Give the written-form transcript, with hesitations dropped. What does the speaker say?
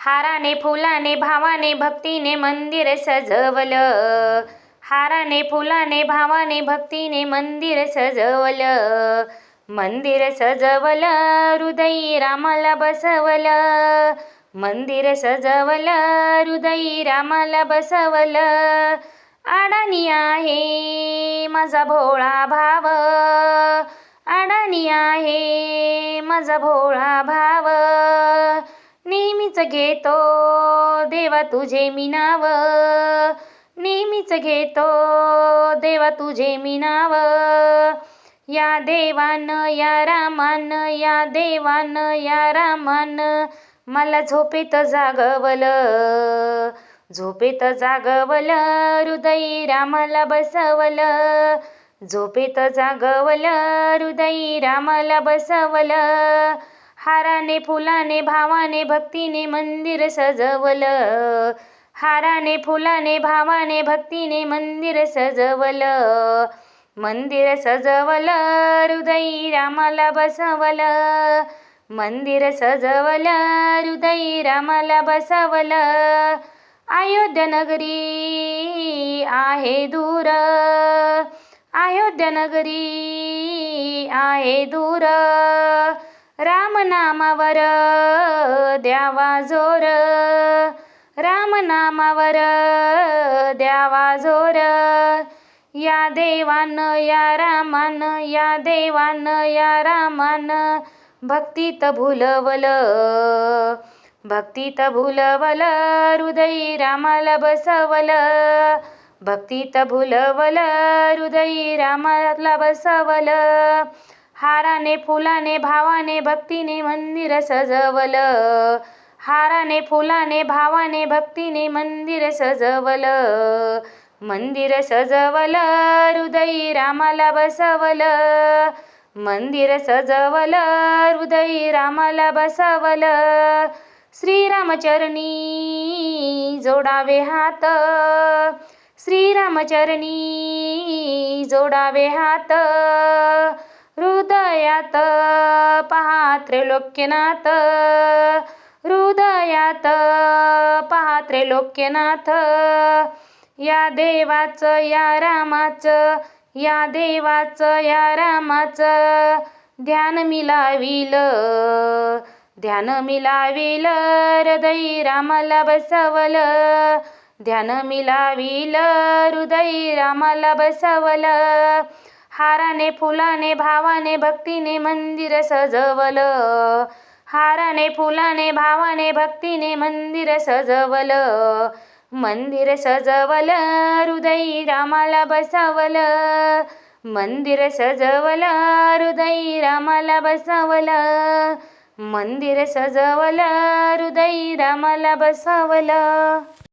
हाराने फुलाने भावाने भक्तीने मंदिर सजवलं. हाराने फुलाने भावाने भक्तीने मंदिर सजवलं. मंदिर सजवलं हृदयी रामाला बसवलं. मंदिर सजवलं हृदयी रामाला बसवलं. अडाणी आहे माझा भोळा भाव. अडाणी आहे माझा भोळा भाव. नेहमीच घेतो देवा तुझे मी नाव. नेहमीच घेतो देवा तुझे मी नाव. या देवान या रामान या देवान या रामान मला झोपेत जागवलं. झोपेत जागवलं हृदयी रामाला बसवलं. झोपेत जागवलं हृदयी रामाला बसवलं. हाराने फुलाने भावाने भक्तीने मंदिर सजवलं. हाराने फुलाने भावाने भक्तीने मंदिर सजवलं. मंदिर सजवलं हृदयी रामाला बसवलं. मंदिर सजवलं हृदयी रामाला बसवलं. अयोध्या नगरी आहे दूर. अयोध्या नगरी आहे दूर. राम नामावर द्यावा जोर. राम नामावर द्यावा जोर. या देवान या रामान या देवान या रामान भक्तीत भुलवलं. भक्तीत भुलवलं हृदयी रामाला बसवलं. भक्तीत भुलवलं हृदयी रामाला बसवलं. हाराने फुलाने भावाने भक्तीने मंदिर सजवलं. हाराने फुलाने भावाने भक्तीने मंदिर सजवलं. मंदिर सजवलं हृदयी रामाला बसवलं. मंदिर सजवलं हृदयी रामाला बसवलं. श्रीरामचरणी जोडावे हात. श्रीरामचरणी जोडावे हात. हृदयात पहा त्रैलोक्यनाथ. हृदयात पहा त्रैलोक्यनाथ. या देवाचं या रामाचं या देवाचं या रामाचं ध्यान मिलाविलं. ध्यान मिलाविलं हृदयी रामाला बसवलं. ध्यान मिलाविलं हृदयी रामाला बसवलं. हाराने फुलाने भावाने भक्तीने मंदिर सजवलं. हाराने फुलाने भावाने भक्तीने मंदिर सजवलं. मंदिर सजवलं हृदयी रामाला बसवलं. मंदिर सजवलं हृदयी रामाला बसवलं. मंदिर सजवलं हृदयी रामाला बसवलं.